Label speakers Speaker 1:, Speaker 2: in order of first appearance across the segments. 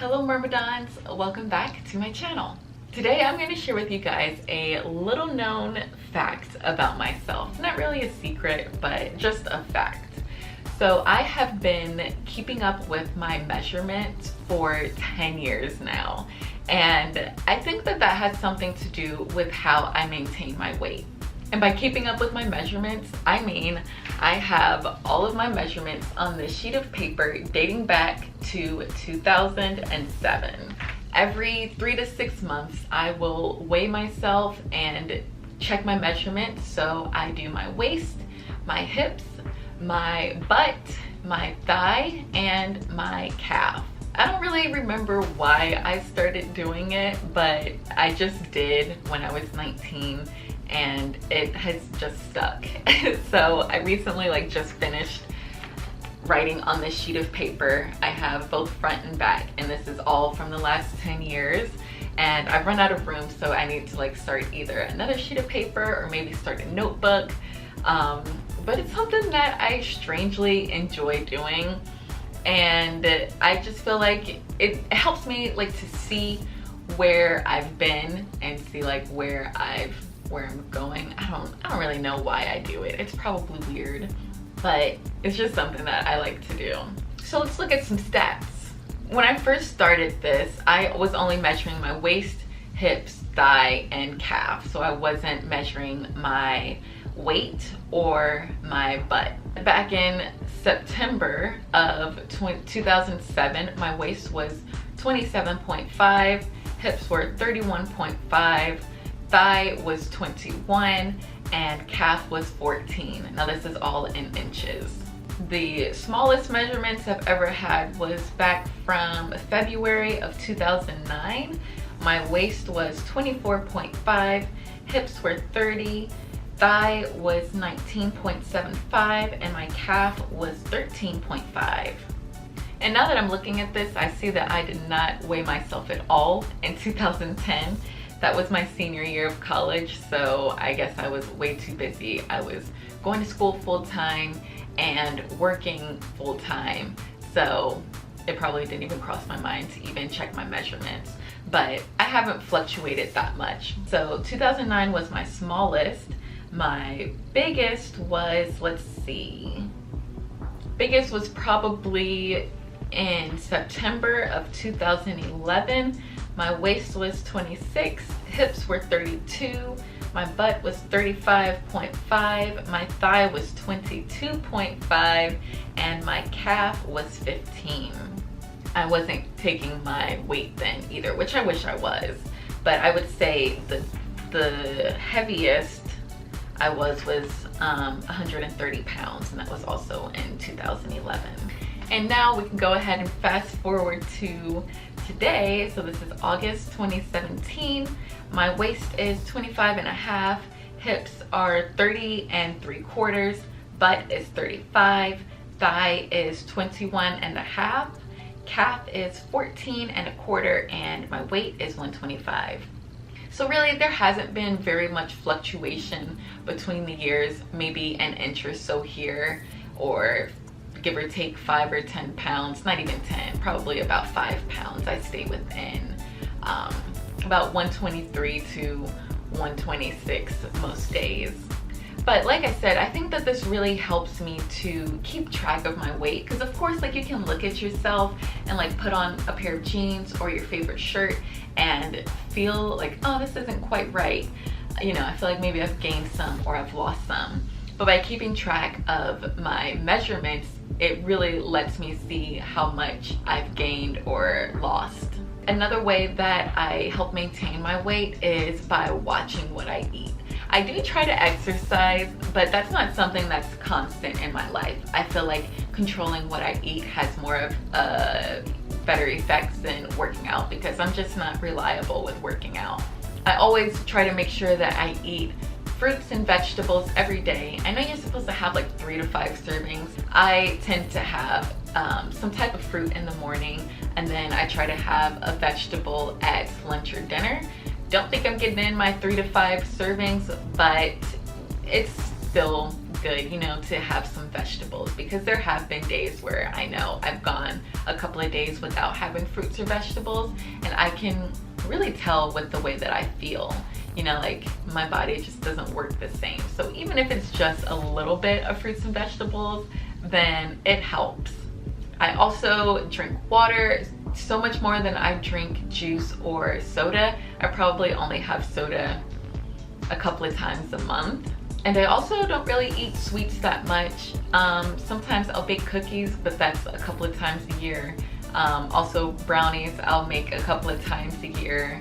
Speaker 1: Hello Myrmidons, welcome back to my channel. Today I'm going to share with you guys a little known fact about myself. Not really a secret, but just a fact. So I have been keeping up with my measurements for 10 years now. And I think that has something to do with how I maintain my weight. And by keeping up with my measurements, I mean I have all of my measurements on this sheet of paper dating back to 2007. Every 3 to 6 months, I will weigh myself and check my measurements. So I do my waist, my hips, my butt, my thigh, and my calf. I don't really remember why I started doing it, but I just did when I was 19. And it has just stuck. So I recently just finished writing on this sheet of paper. I have both front and back, and this is all from the last 10 years. And I've run out of room, so I need to start either another sheet of paper or maybe start a notebook. But it's something that I strangely enjoy doing. And I just feel like it helps me to see where I've been and see where I'm going. I don't really know why I do it. It's probably weird, but it's just something that I like to do. So let's look at some stats. When I first started this, I was only measuring my waist, hips, thigh, and calf. So I wasn't measuring my weight or my butt. Back in September of 2007, my waist was 27.5, hips were 31.5, thigh was 21, and calf was 14. Now this is all in inches. The smallest measurements I've ever had was back from February of 2009. My waist was 24.5, hips were 30, thigh was 19.75, and my calf was 13.5. And now that I'm looking at this, I see that I did not weigh myself at all in 2010. That was my senior year of college, so I guess I was way too busy. I was going to school full-time and working full-time, so it probably didn't even cross my mind to even check my measurements. But I haven't fluctuated that much. So 2009 was my smallest. My biggest was, let's see, biggest was probably in September of 2011. My waist was 26, hips were 32, my butt was 35.5, my thigh was 22.5, and my calf was 15. I wasn't taking my weight then either, which I wish I was, but I would say the heaviest I was 130 pounds, and that was also in 2011. And now we can go ahead and fast forward to today. So this is August 2017. My waist is 25 and a half, hips are 30 and 3/4, butt is 35, thigh is 21 and a half, calf is 14 and 1/4, and my weight is 125. So really there hasn't been very much fluctuation between the years, maybe an inch or so here, or give or take 5 or 10 pounds, not even 10, probably about 5 pounds. I stay within about 123 to 126 most days. But like I said, I think that this really helps me to keep track of my weight, because of course you can look at yourself and put on a pair of jeans or your favorite shirt and feel oh, this isn't quite right. I feel like maybe I've gained some or I've lost some. But by keeping track of my measurements, it really lets me see how much I've gained or lost. Another way that I help maintain my weight is by watching what I eat. I do try to exercise, but that's not something that's constant in my life. I feel like controlling what I eat has more of better effects than working out, because I'm just not reliable with working out. I always try to make sure that I eat fruits and vegetables every day. I know you're supposed to have 3 to 5 servings. I tend to have some type of fruit in the morning, and then I try to have a vegetable at lunch or dinner. Don't think I'm getting in my 3 to 5 servings, but it's still good, you know, to have some vegetables, because there have been days where I know I've gone a couple of days without having fruits or vegetables, and I can really tell with the way that I feel. You know, like my body just doesn't work the same. So even if it's just a little bit of fruits and vegetables, then it helps. I also drink water so much more than I drink juice or soda. I probably only have soda a couple of times a month. And I also don't really eat sweets that much. Sometimes I'll bake cookies, but that's a couple of times a year. Also brownies I'll make a couple of times a year.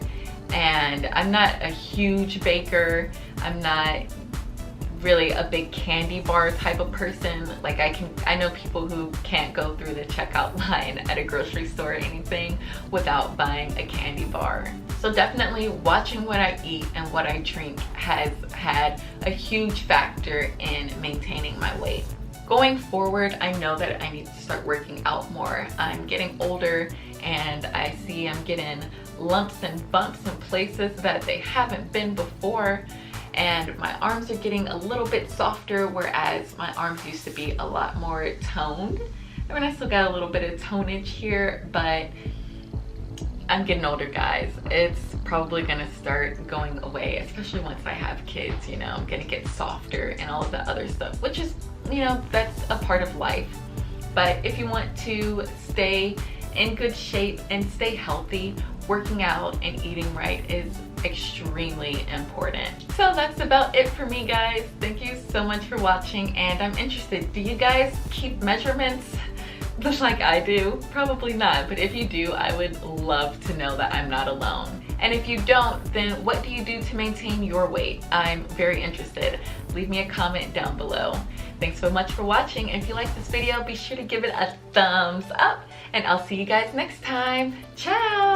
Speaker 1: And I'm not a huge baker. I'm not really a big candy bar type of person. Like I know people who can't go through the checkout line at a grocery store or anything without buying a candy bar. So definitely watching what I eat and what I drink has had a huge factor in maintaining my weight. Going forward, I know that I need to start working out more. I'm getting older and I see I'm getting lumps and bumps in places that they haven't been before, and my arms are getting a little bit softer, whereas my arms used to be a lot more toned. I mean, I still got a little bit of tonage here, but I'm getting older, guys. It's probably gonna start going away, especially once I have kids. You know, I'm gonna get softer and all of the other stuff, which is, you know, that's a part of life. But if you want to stay in good shape and stay healthy, working out and eating right is extremely important. So that's about it for me, guys. Thank you so much for watching, and I'm interested, do you guys keep measurements just like I do? Probably not, but if you do, I would love to know that I'm not alone. And if you don't, then what do you do to maintain your weight? I'm very interested. Leave me a comment down below. Thanks so much for watching. If you like this video, be sure to give it a thumbs up, and I'll see you guys next time. Ciao!